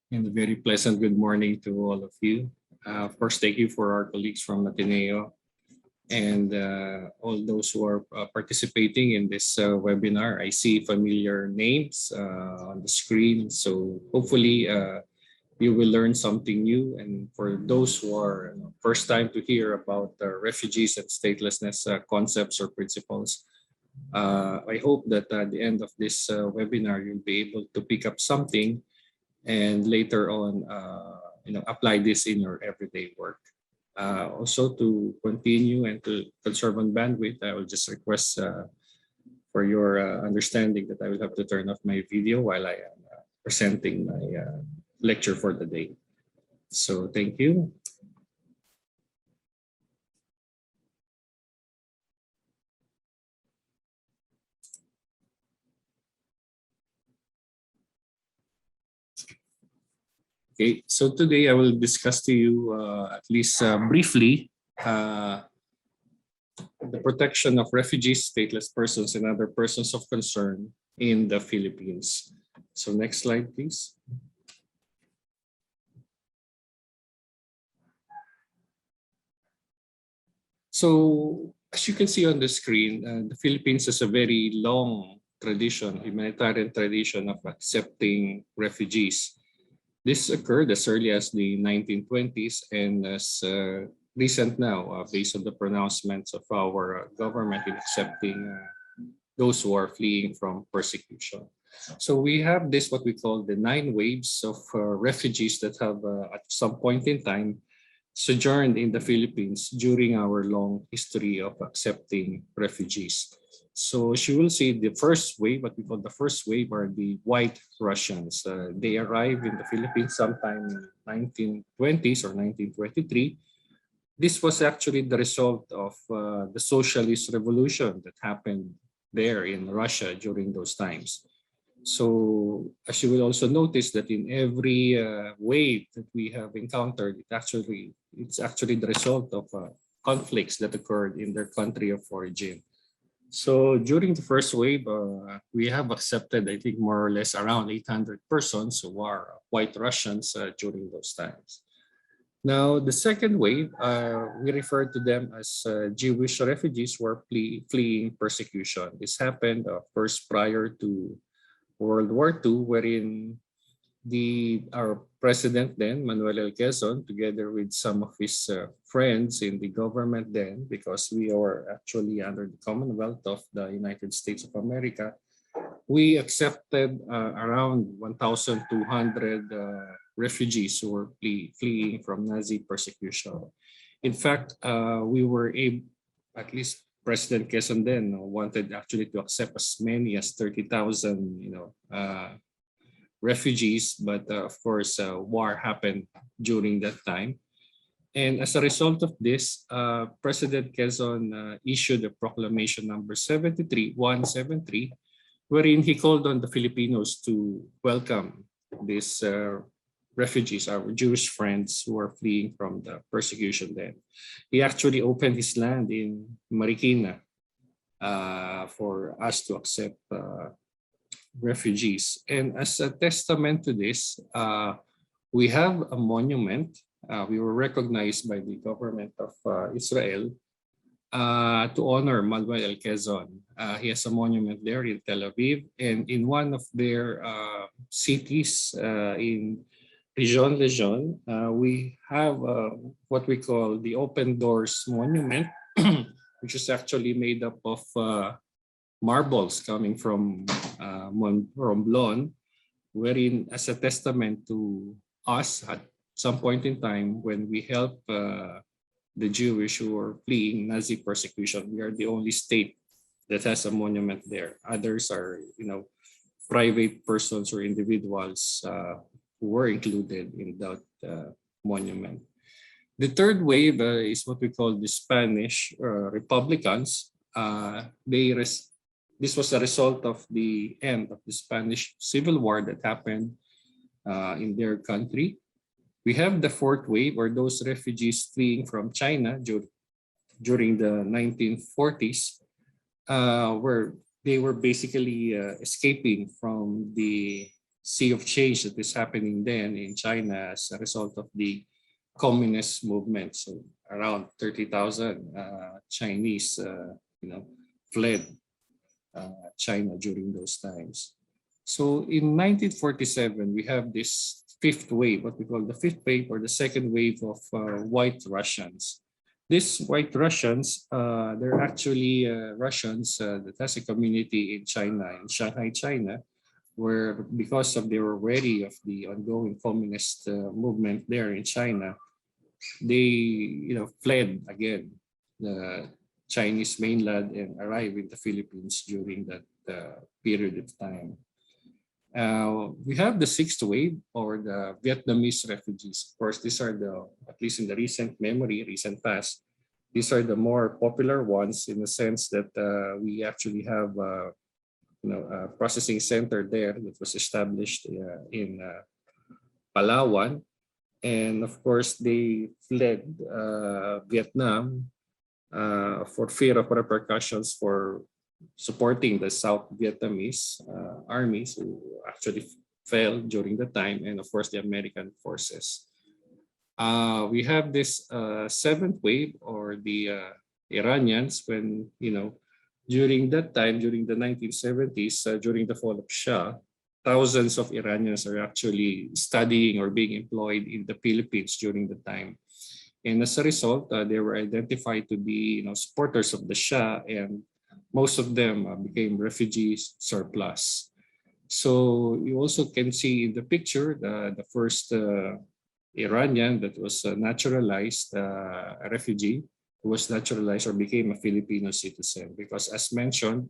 And a very pleasant good morning to all of you. First, thank you for our colleagues from Ateneo and all those who are participating in this webinar. I see familiar names on the screen, so hopefully you will learn something new. And for those who are first time to hear about refugees and statelessness concepts or principles, I hope that at the end of this webinar, you'll be able to pick up something and later on, apply this in your everyday work. Also, to continue and to conserve on bandwidth, I will just request for your understanding that I will have to turn off my video while I am presenting my lecture for the day. So thank you. Okay, so today I will discuss to you at least briefly the protection of refugees, stateless persons, and other persons of concern in the Philippines. So next slide, please. So as you can see on the screen, the Philippines has a very long tradition, humanitarian tradition of accepting refugees. This occurred as early as the 1920s and as recent now, based on the pronouncements of our government in accepting those who are fleeing from persecution. So we have this, what we call the 9 waves of refugees that have at some point in time sojourned in the Philippines during our long history of accepting refugees. So she will see the first wave, what we call the first wave, are the white Russians. They arrived in the Philippines sometime in 1920s or 1923. This was actually the result of the socialist revolution that happened there in Russia during those times. So as you will also notice that in every wave that we have encountered, it's actually the result of conflicts that occurred in their country of origin. So during the first wave, we have accepted, I think, more or less around 800 persons who are white Russians during those times. Now, the second wave, we refer to them as Jewish refugees who are fleeing persecution. This happened first prior to World War II, wherein our president then, Manuel L. Quezon, together with some of his friends in the government then, because we are actually under the Commonwealth of the United States of America, we accepted around 1,200 refugees who were fleeing from Nazi persecution. In fact, we were able, at least President Quezon then wanted actually to accept as many as 30,000, refugees, but of course, war happened during that time. And as a result of this, President Quezon issued a proclamation number 173, wherein he called on the Filipinos to welcome these refugees, our Jewish friends who are fleeing from the persecution then. He actually opened his land in Marikina for us to accept refugees. And as a testament to this, we have a monument. We were recognized by the government of Israel to honor Manuel L. Quezon. He has a monument there in Tel Aviv, and in one of their cities in Region Lejeune, we have what we call the Open Doors Monument, which is actually made up of marbles coming from Romblon, wherein as a testament to us at some point in time when we help the Jewish who are fleeing Nazi persecution, we are the only state that has a monument there. Others are, private persons or individuals who were included in that monument. The third wave is what we call the Spanish Republicans. This was a result of the end of the Spanish Civil War that happened in their country. We have the fourth wave, or those refugees fleeing from China during the 1940s, where they were basically escaping from the sea of change that is happening then in China as a result of the communist movement. So around 30,000 Chinese, fled China during those times. So in 1947, we have this fifth wave, what we call the fifth wave or the second wave of white Russians. These white Russians, they're actually Russians that has a community in China, in Shanghai, China, where because of they were wary of the ongoing communist movement there in China, they fled again the Chinese mainland and arrived in the Philippines during that period of time. We have the sixth wave or the Vietnamese refugees. Of course, these are at least in the recent memory, recent past, these are the more popular ones in the sense that we actually have a processing center there that was established in Palawan. And of course, they fled Vietnam for fear of repercussions for supporting the South Vietnamese armies who actually fell during the time, and of course the American forces. We have this seventh wave or the Iranians when, during that time, during the 1970s, during the fall of Shah, thousands of Iranians are actually studying or being employed in the Philippines during the time. And as a result, they were identified to be supporters of the Shah, and most of them became refugees surplus. So you also can see in the picture the first Iranian that was naturalized, a refugee who was naturalized or became a Filipino citizen, because as mentioned,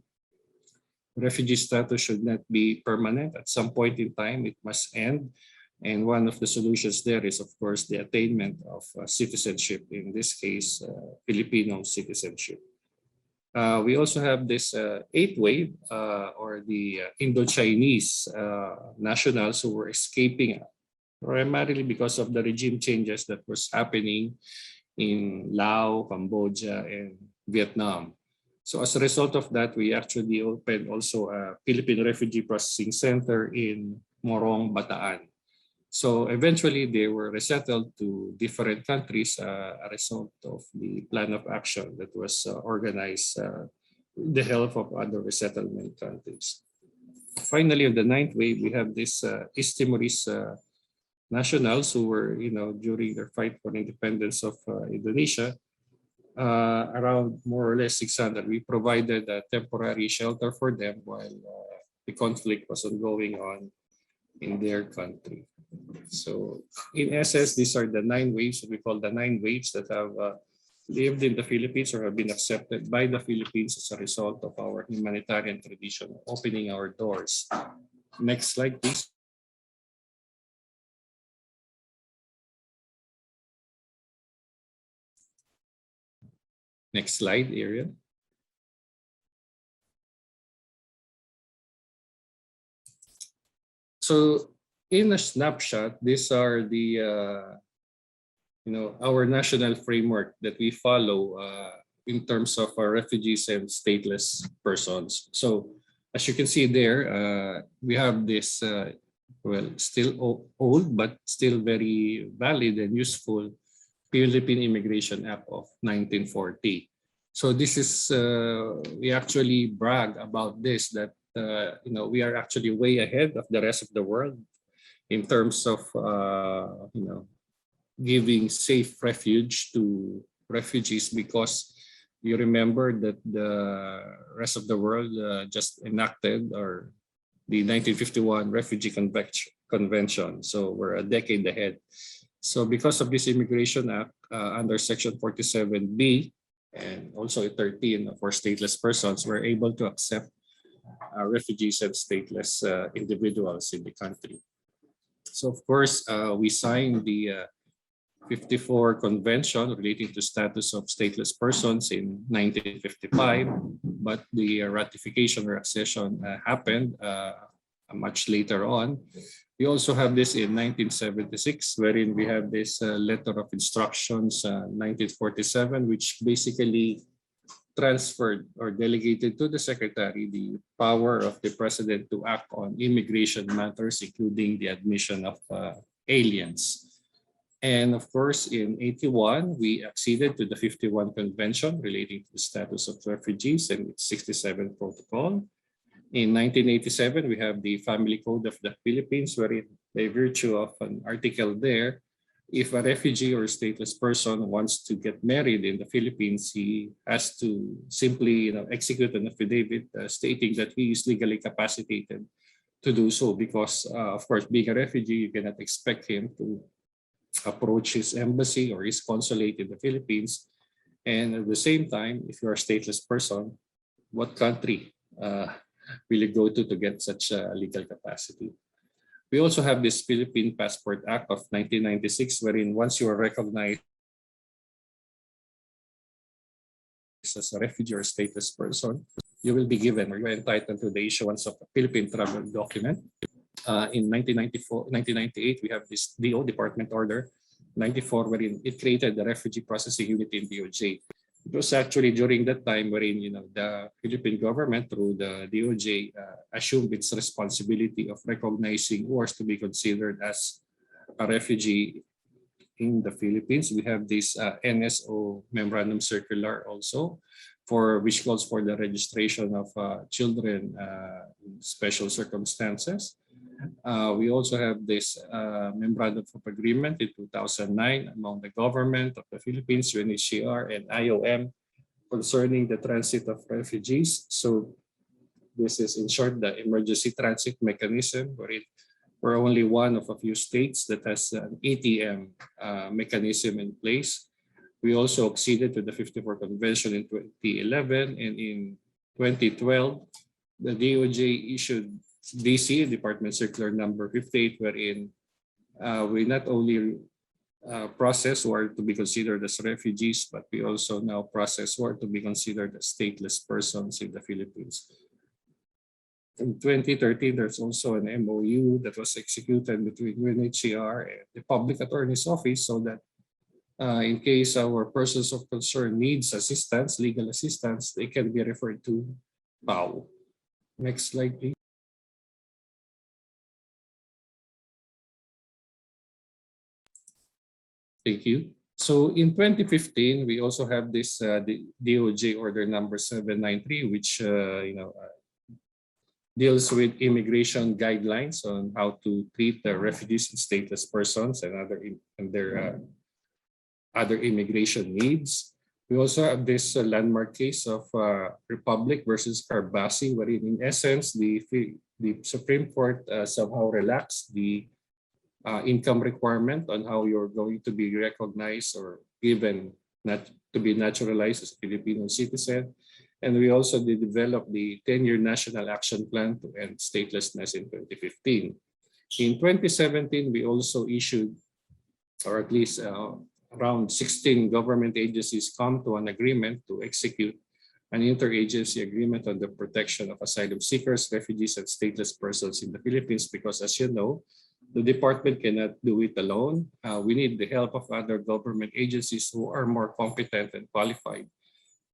refugee status should not be permanent. At some point in time, it must end. And one of the solutions there is, of course, the attainment of citizenship, in this case, Filipino citizenship. We also have this eighth wave or the Indo-Chinese nationals who were escaping primarily because of the regime changes that was happening in Laos, Cambodia, and Vietnam. So as a result of that, we actually opened also a Philippine Refugee Processing Center in Morong, Bataan. So eventually they were resettled to different countries a result of the plan of action that was organized with the help of other resettlement countries. Finally, on the ninth wave, we have this East Timorese nationals who were, during their fight for independence of Indonesia, around more or less 600. We provided a temporary shelter for them while the conflict was ongoing on in their country. So in essence, these are the 9 waves, what we call the 9 waves that have lived in the Philippines or have been accepted by the Philippines as a result of our humanitarian tradition, opening our doors. Next slide, please. Next slide, Ariel. So in a snapshot, these are the, our national framework that we follow in terms of our refugees and stateless persons. So as you can see there, we have this, still old, but still very valid and useful Philippine Immigration Act of 1940. So this is, we actually brag about this, that, we are actually way ahead of the rest of the world in terms of, giving safe refuge to refugees, because you remember that the rest of the world just enacted or the 1951 Refugee Convention. So we're a decade ahead. So because of this Immigration Act, under Section 47B and also 13 for stateless persons, we're able to accept refugees and stateless individuals in the country. So of course, we signed the 54 Convention relating to status of stateless persons in 1955, but the ratification or accession happened much later on. We also have this in 1976, wherein we have this letter of instructions, 1947, which basically transferred or delegated to the Secretary the power of the President to act on immigration matters, including the admission of aliens. And of course, in 81, we acceded to the 51 Convention relating to the status of refugees and its 67 Protocol. In 1987, we have the Family Code of the Philippines, wherein by virtue of an article there, if a refugee or stateless person wants to get married in the Philippines, he has to simply execute an affidavit stating that he is legally capacitated to do so because, of course, being a refugee, you cannot expect him to approach his embassy or his consulate in the Philippines. And at the same time, if you're a stateless person, what country will you go to get such a legal capacity? We also have this Philippine Passport Act of 1996, wherein once you are recognized as a refugee or stateless person, you will be given or you are entitled to the issuance of a Philippine travel document. In 1998, we have this DO, Department Order 94, wherein it created the Refugee Processing Unit in DOJ. It was actually during that time wherein the Philippine government through the DOJ assumed its responsibility of recognizing who are to be considered as a refugee in the Philippines. We have this NSO Memorandum Circular also, for which calls for the registration of children in special circumstances. We also have this Memorandum of Agreement in 2009 among the government of the Philippines, UNHCR, and IOM concerning the transit of refugees. So this is in short the emergency transit mechanism, where we're only one of a few states that has an ATM mechanism in place. We also acceded to the 54 Convention in 2011, and in 2012, the DOJ issued DC, Department Circular number 58, wherein we not only process who are to be considered as refugees, but we also now process who are to be considered as stateless persons in the Philippines. In 2013, there's also an MOU that was executed between UNHCR and the Public Attorney's Office so that in case our persons of concern needs assistance, legal assistance, they can be referred to PAO. Next slide, please. Thank you. So in 2015, we also have this the DOJ Order number 793, which deals with immigration guidelines on how to treat the refugees and stateless persons and their other immigration needs. We also have this landmark case of Republic versus Carbasi, wherein in essence the Supreme Court somehow relaxed the income requirement on how you're going to be recognized or given to be naturalized as a Filipino citizen. And we also did develop the 10-year National Action Plan to end statelessness in 2015. In 2017, we also issued, or at least around 16 government agencies come to an agreement to execute an interagency agreement on the protection of asylum seekers, refugees, and stateless persons in the Philippines because, as you know, the department cannot do it alone. We need the help of other government agencies who are more competent and qualified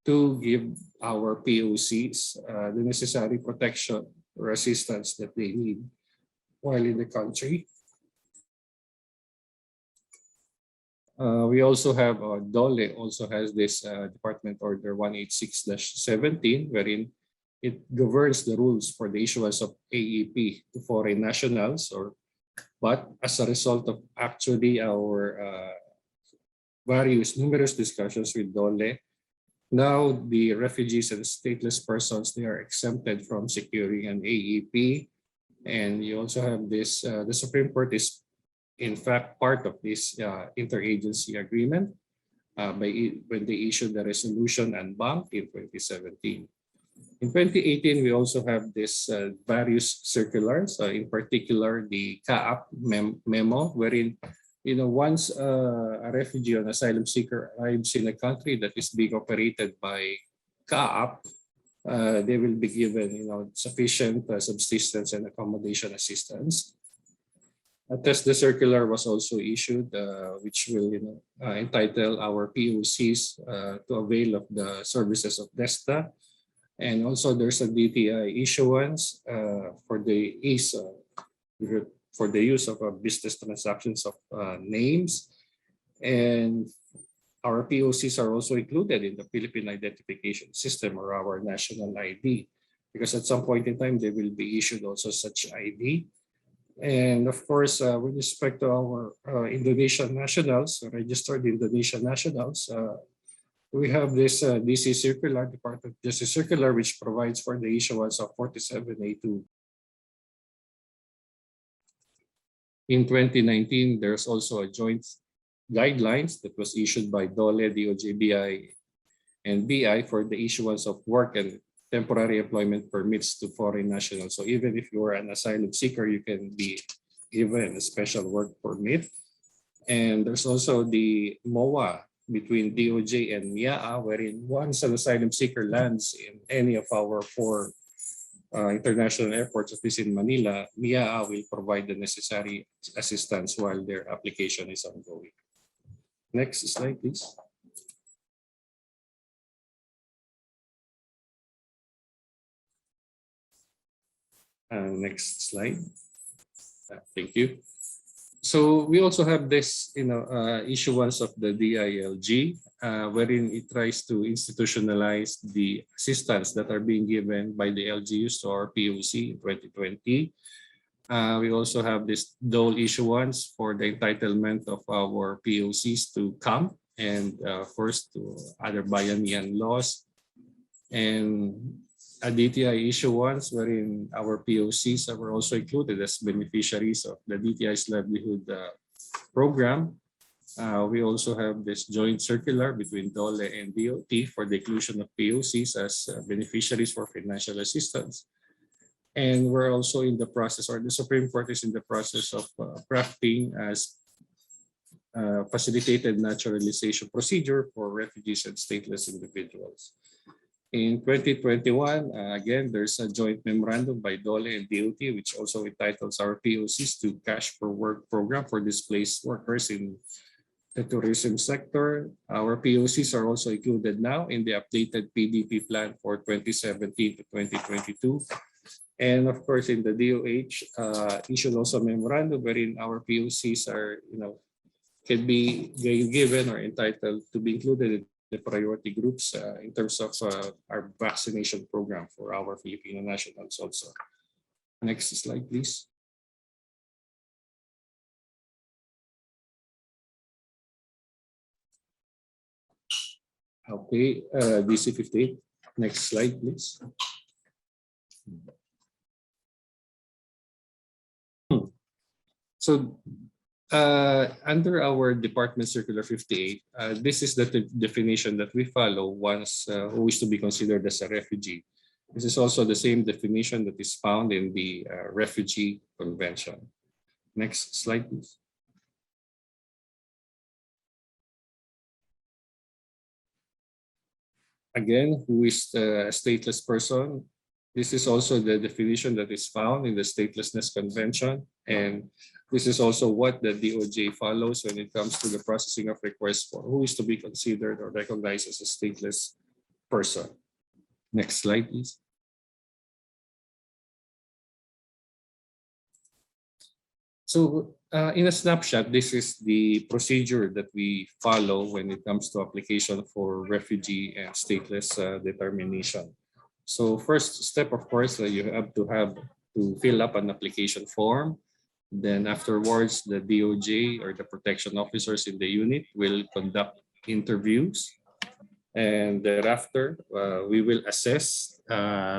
to give our POCs the necessary protection or assistance that they need while in the country. We also have DOLE also has this Department Order 186-17, wherein it governs the rules for the issuance of AEP to foreign nationals. But as a result of actually our numerous discussions with DOLE, now the refugees and stateless persons, they are exempted from securing an AEP. And you also have this, the Supreme Court is in fact part of this interagency agreement when they issued the resolution en banc in 2017. In 2018, we also have this various circulars, in particular the CAAP memo, wherein once a refugee or an asylum seeker arrives in a country that is being operated by CAAP, they will be given sufficient subsistence and accommodation assistance. Thus, the circular was also issued, which will entitle our POCs to avail of the services of DESTA. And also there's a DTI issuance for the ease for the use of business transactions of names. And our POCs are also included in the Philippine Identification System, or our national ID, because at some point in time they will be issued also such ID. And of course, with respect to our Indonesian nationals, registered Indonesian nationals, we have this DC circular, Department of Justice circular, which provides for the issuance of 47A2. In 2019, there's also a joint guidelines that was issued by DOLE, DOJ, BI, and BI for the issuance of work and temporary employment permits to foreign nationals. So even if you are an asylum seeker, you can be given a special work permit. And there's also the MOA between DOJ and MIAA, wherein once an asylum seeker lands in any of our 4 international airports, at least in Manila, MIAA will provide the necessary assistance while their application is ongoing. Next slide, please. Next slide. Thank you. So we also have this, issuance of the DILG, wherein it tries to institutionalize the assistance that are being given by the LGUs to our POC in 2020. We also have this DOL issuance for the entitlement of our POCs to CAMP and first to other Bayanihan laws, and a DTI issuance wherein our POCs were also included as beneficiaries of the DTI's livelihood program. We also have this joint circular between DOLE and DOT for the inclusion of POCs as beneficiaries for financial assistance. And we're also in the process, or the Supreme Court is in the process of crafting as facilitated naturalization procedure for refugees and stateless individuals. In 2021, again, there's a joint memorandum by DOLE and DOT, which also entitles our POCs to cash for work program for displaced workers in the tourism sector. Our POCs are also included now in the updated PDP plan for 2017 to 2022. And of course, in the DOH, issued also a memorandum wherein our POCs are, can be given or entitled to be included in the priority groups in terms of our vaccination program for our Filipino nationals also. Next slide, please. Okay, DC-58. Next slide, please. So under our Department Circular 58, this is the definition that we follow once who is to be considered as a refugee. This is also the same definition that is found in the Refugee Convention. Next slide, please. Again, who is a stateless person? This is also the definition that is found in the Statelessness Convention, and this is also what the DOJ follows when it comes to the processing of requests for who is to be considered or recognized as a stateless person. Next slide, please. So in a snapshot, this is the procedure that we follow when it comes to application for refugee and stateless determination. So first step, of course, you have to fill up an application form. Then afterwards, the DOJ or the protection officers in the unit will conduct interviews. And thereafter, we will assess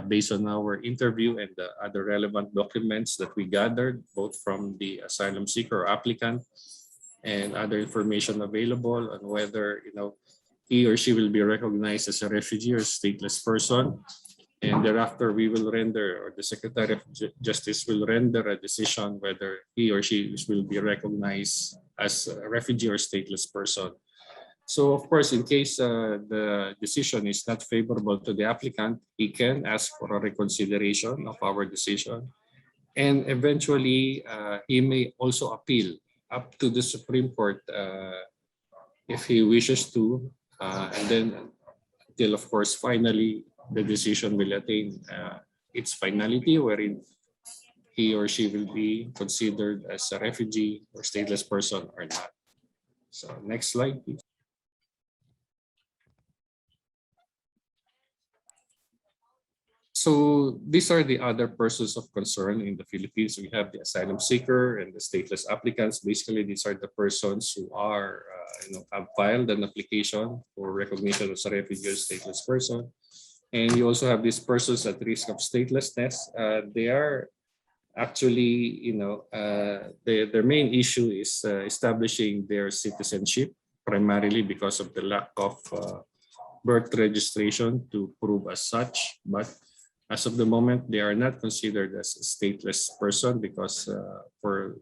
based on our interview and the other relevant documents that we gathered, both from the asylum seeker or applicant and other information available on whether he or she will be recognized as a refugee or stateless person. And thereafter, we will render, or the Secretary of Justice will render a decision whether he or she will be recognized as a refugee or stateless person. So, of course, in case the decision is not favorable to the applicant, he can ask for a reconsideration of our decision. And eventually, he may also appeal up to the Supreme Court if he wishes to, and then until, of course, finally the decision will attain its finality, wherein he or she will be considered as a refugee or stateless person or not. So next slide, please. So these are the other persons of concern in the Philippines. We have the asylum seeker and the stateless applicants. Basically, these are the persons who are, have filed an application for recognition as a refugee or stateless person. And you also have these persons at risk of statelessness. They are actually, their main issue is establishing their citizenship, primarily because of the lack of birth registration to prove as such. But as of the moment, they are not considered as a stateless person because for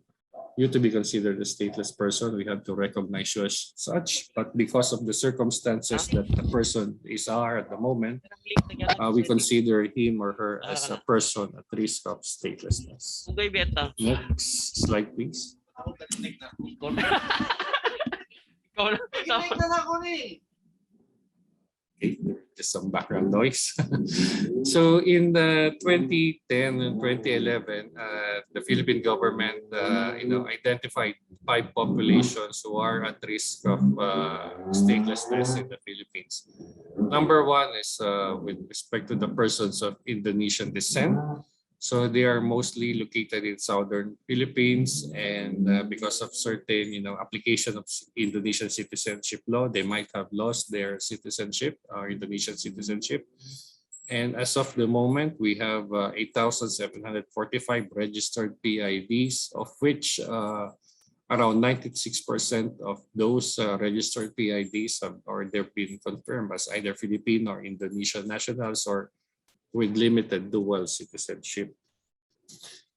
you to be considered a stateless person, we have to recognize you as such. But because of the circumstances that the person is at the moment, we consider him or her as a person at risk of statelessness. Next slide, please. Okay, just some background noise. So in the 2010 and 2011, the Philippine government, identified 5 populations who are at risk of statelessness in the Philippines. Number 1 is with respect to the persons of Indonesian descent. So they are mostly located in southern Philippines, and because of certain, application of Indonesian citizenship law, they might have lost their citizenship, Indonesian citizenship. And as of the moment, we have 8,745 registered PIDs, of which around 96% of those registered PIDs have been confirmed as either Filipino or Indonesian nationals or with limited dual citizenship.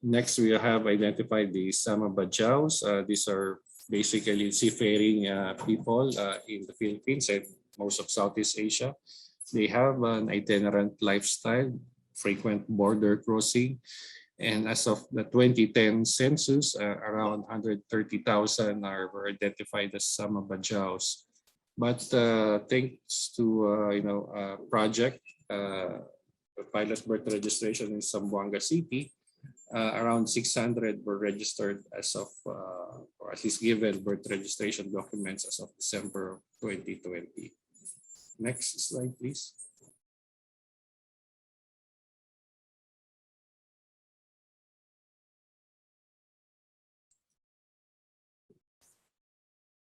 Next, we have identified the Sama Bajaus. These are basically seafaring people in the Philippines and most of Southeast Asia. They have an itinerant lifestyle, frequent border crossing, and as of the 2010 census, around 130,000 were identified as Sama Bajaus. But thanks to a project, pilot birth registration in Zamboanga City, around 600 were registered as of, or at least given birth registration documents as of December 2020. Next slide, please.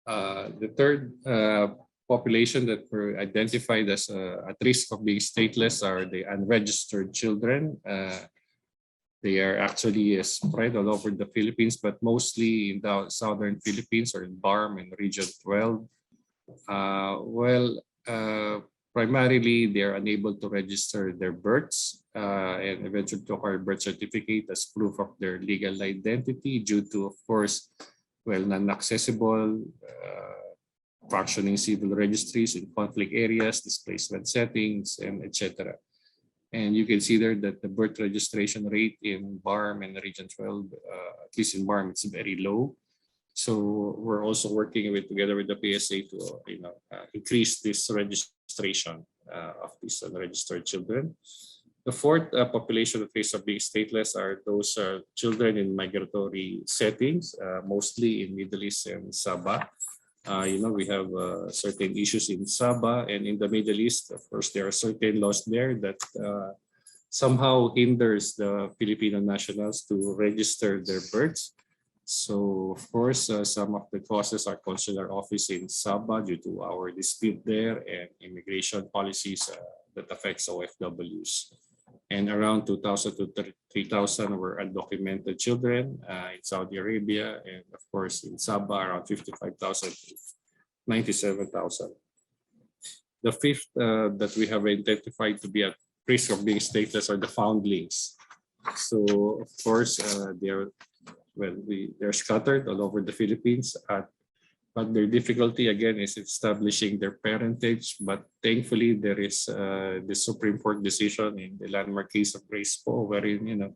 The third population that were identified as at risk of being stateless are the unregistered children. They are actually spread all over the Philippines, but mostly in the southern Philippines or in BARM and Region 12. Primarily, they are unable to register their births and eventually to acquire birth certificate as proof of their legal identity due to, of course, non-accessible, functioning civil registries in conflict areas, displacement settings, and etc. And you can see there that the birth registration rate in BARM and Region 12, at least in BARM, it's very low. So we're also working together with the PSA to increase this registration of these unregistered children. The fourth population at risk of being stateless are those children in migratory settings, mostly in Middle East and Sabah. We have certain issues in Sabah and in the Middle East. Of course, there are certain laws there that somehow hinders the Filipino nationals to register their births. So, of course, some of the causes are consular office in Sabah due to our dispute there and immigration policies that affects OFWs. And around 2,000 to 3,000 were undocumented children in Saudi Arabia, and of course in Sabah around 55,000 to 97,000. The fifth that we have identified to be at risk of being stateless are the foundlings. So of course they're scattered all over the Philippines, but their difficulty again is establishing their parentage. But thankfully, there is the Supreme Court decision in the landmark case of Grace Po, wherein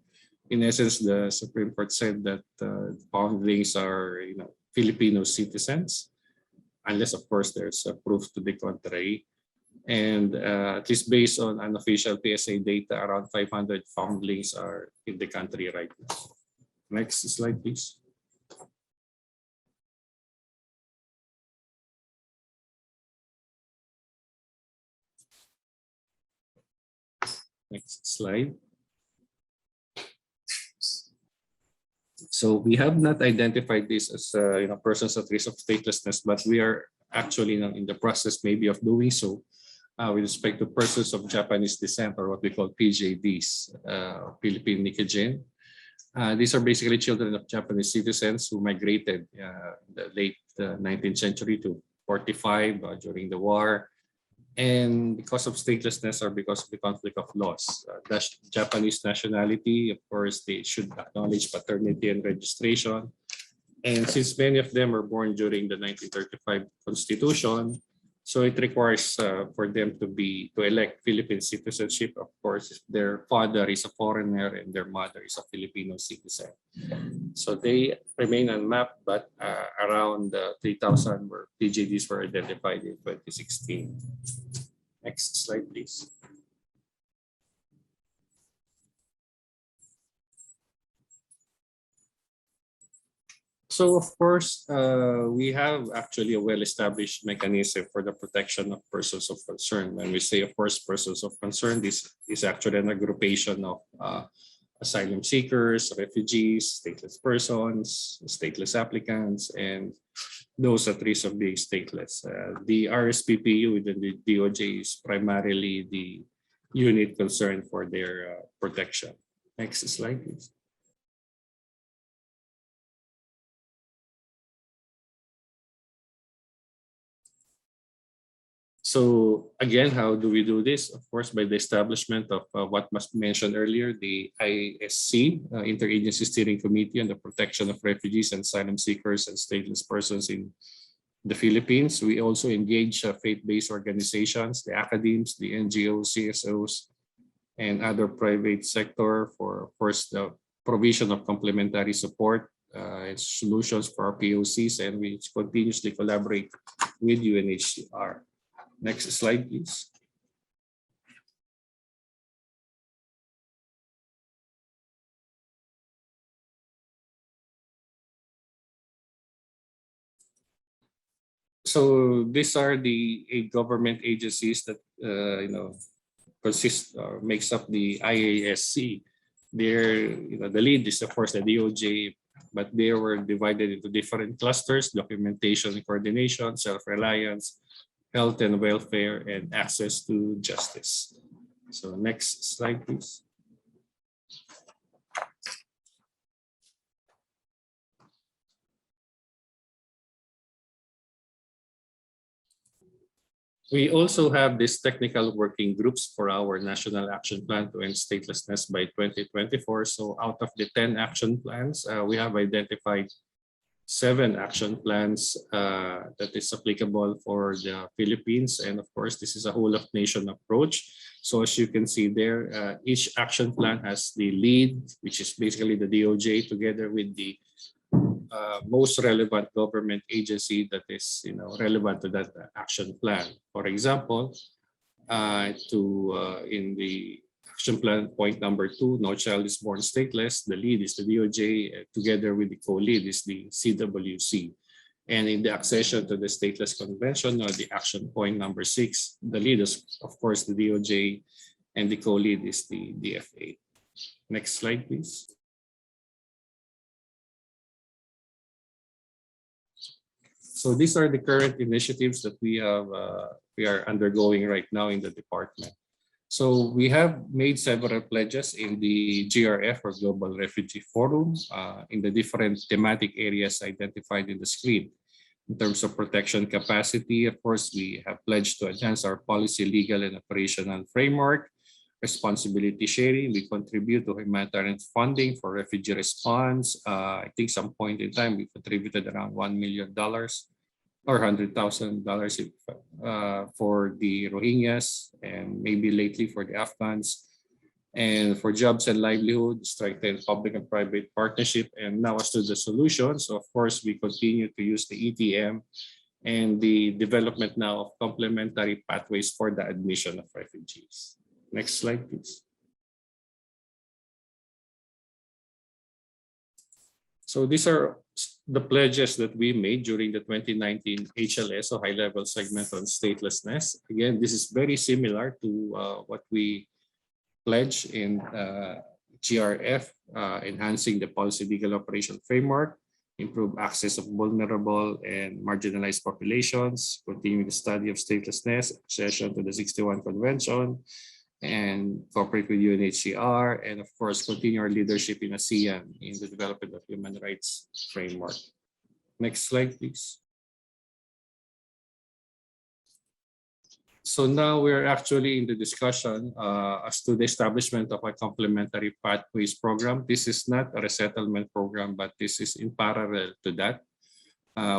in essence, the Supreme Court said that foundlings are, Filipino citizens, unless of course there's a proof to the contrary. And at least based on unofficial PSA data, around 500 foundlings are in the country right now. Next slide, please. Next slide. So we have not identified this as persons at risk of statelessness, but we are actually now in the process maybe of doing so with respect to persons of Japanese descent, or what we call PJDs, Philippine Nikkei. These are basically children of Japanese citizens who migrated in the late 19th century to 45 during the war. And because of statelessness or because of the conflict of laws, Japanese nationality, of course, they should acknowledge paternity and registration. And since many of them were born during the 1935 Constitution, so it requires for them to elect Philippine citizenship, of course, if their father is a foreigner and their mother is a Filipino citizen. So they remain unmapped, but around 3,000 PJDs were identified in 2016. Next slide, please. So of course, we have actually a well-established mechanism for the protection of persons of concern. When we say, of course, persons of concern, this is actually an aggregation of asylum seekers, refugees, stateless persons, stateless applicants, and those at risk of being stateless. The RSPPU within the DOJ is primarily the unit concerned for their protection. Next slide, please. So again, how do we do this? Of course, by the establishment of what was mentioned earlier, the ISC, Interagency Steering Committee on the Protection of Refugees and Asylum Seekers and Stateless Persons in the Philippines. We also engage faith-based organizations, the academies, the NGOs, CSOs, and other private sector for, of course, the provision of complementary support and solutions for our POCs, and we continuously collaborate with UNHCR. Next slide, please. So these are the 8 government agencies that makes up the IASC. They're, the lead is of course the DOJ, but they were divided into different clusters: documentation and coordination, self-reliance, health and welfare, and access to justice. So next slide, please. We also have these technical working groups for our National Action Plan to end statelessness by 2024. So out of the 10 action plans, we have identified 7 action plans that is applicable for the Philippines. And of course, this is a whole of nation approach. So as you can see there, each action plan has the lead, which is basically the DOJ, together with the most relevant government agency that is relevant to that action plan. For example, in the action plan point number 2, no child is born stateless, the lead is the DOJ, together with the co-lead is the CWC. And in the accession to the Stateless Convention, or the action point number 6, the lead is of course the DOJ, and the co-lead is the DFA. Next slide, please. So these are the current initiatives that we are undergoing right now in the department. So we have made several pledges in the GRF, or Global Refugee Forum, in the different thematic areas identified in the screen. In terms of protection capacity, of course, we have pledged to enhance our policy, legal, and operational framework. Responsibility sharing, we contribute to humanitarian funding for refugee response. I think some point in time we contributed around $1 million or $100,000 for the Rohingyas, and maybe lately for the Afghans. And for jobs and livelihood, strengthen public and private partnership. And now as to the solutions, of course, we continue to use the ETM and the development now of complementary pathways for the admission of refugees. Next slide, please. So these are the pledges that we made during the 2019 HLS, or high-level segment on statelessness. Again, this is very similar to what we pledged in GRF, enhancing the policy legal operation framework, improve access of vulnerable and marginalized populations, continue the study of statelessness, accession to the 61 Convention, and cooperate with UNHCR, and of course, continue our leadership in ASEAN in the development of human rights framework. Next slide, please. So now we're actually in the discussion as to the establishment of a complementary pathways program. This is not a resettlement program, but this is in parallel to that,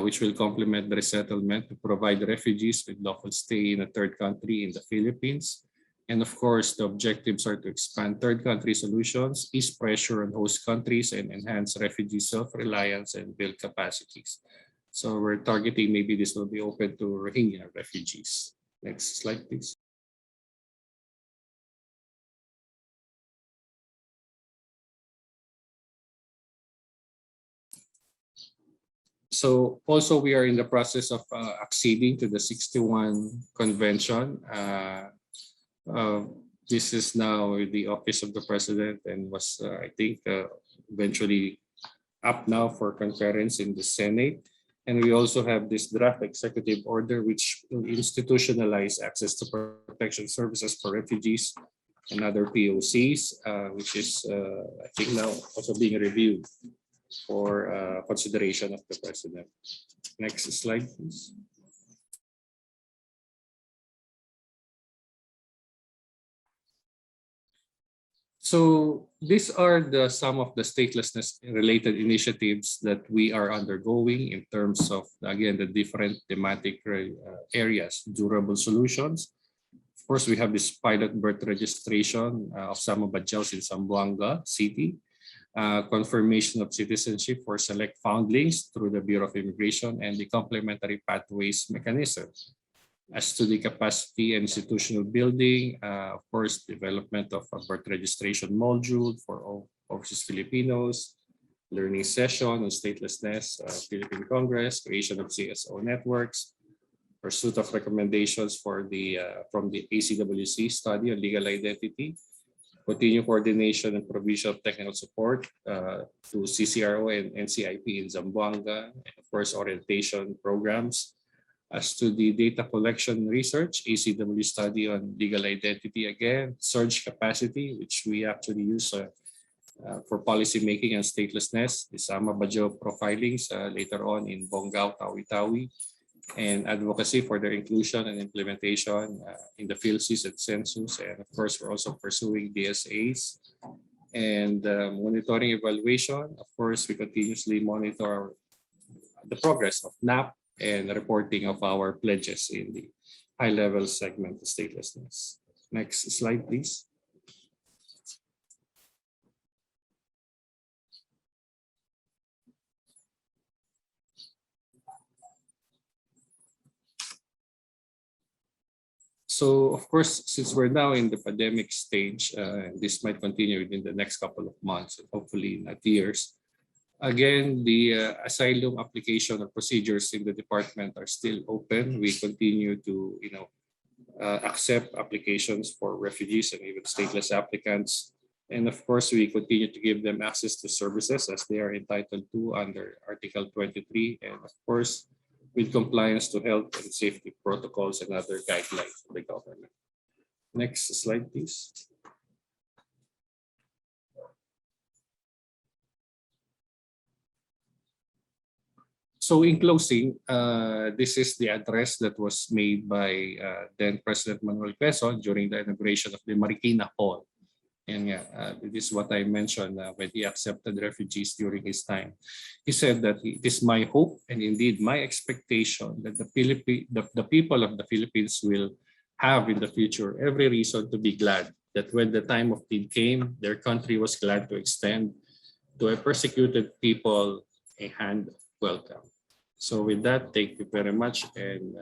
which will complement the resettlement to provide refugees with lawful stay in a third country in the Philippines. And of course, the objectives are to expand third country solutions, ease pressure on host countries, and enhance refugee self-reliance and build capacities. So we're targeting, maybe this will be open to Rohingya refugees. Next slide, please. So also we are in the process of acceding to the 61 Convention. This is now the Office of the President and was, I think, eventually up now for concurrence in the Senate. And we also have this draft executive order, which will institutionalize access to protection services for refugees and other POCs, which is, I think, now also being reviewed for consideration of the President. Next slide, please. So these are some of the statelessness related initiatives that we are undergoing in terms of, again, the different thematic areas, durable solutions. Of course, we have this pilot birth registration of Sama Badjaus in Zamboanga City, confirmation of citizenship for select foundlings through the Bureau of Immigration, and the complementary pathways mechanism. As to the capacity and institutional building, of course, development of a birth registration module for overseas Filipinos, learning session on statelessness, Philippine Congress, creation of CSO networks, pursuit of recommendations for the from the ACWC study on legal identity, continue coordination and provision of technical support to CCRO and NCIP in Zamboanga, and of course, orientation programs. As to the data collection research, ACW study on legal identity, again, surge capacity, which we actually use for policy making and statelessness, the Sama Badjao profilings later on in Bongao, Tawi-Tawi, and advocacy for their inclusion and implementation in the PhilSys and census. And of course, we're also pursuing DSAs and monitoring evaluation. Of course, we continuously monitor the progress of NAP and reporting of our pledges in the high-level segment of statelessness. Next slide, please. So, of course, since we're now in the pandemic stage, this might continue within the next couple of months, and hopefully not years. Again, the asylum application or procedures in the department are still open. We continue to, accept applications for refugees and even stateless applicants. And of course, we continue to give them access to services as they are entitled to under Article 23. And of course, with compliance to health and safety protocols and other guidelines of the government. Next slide, please. So in closing, this is the address that was made by then President Manuel Quezon during the inauguration of the Marikina Hall. And this is what I mentioned when he accepted refugees during his time. He said that it is my hope and indeed my expectation that the people of the Philippines will have in the future every reason to be glad that when the time of need came, their country was glad to extend to a persecuted people a hand of welcome. So with that, thank you very much, and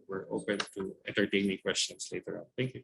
we're open to entertaining questions later on. Thank you.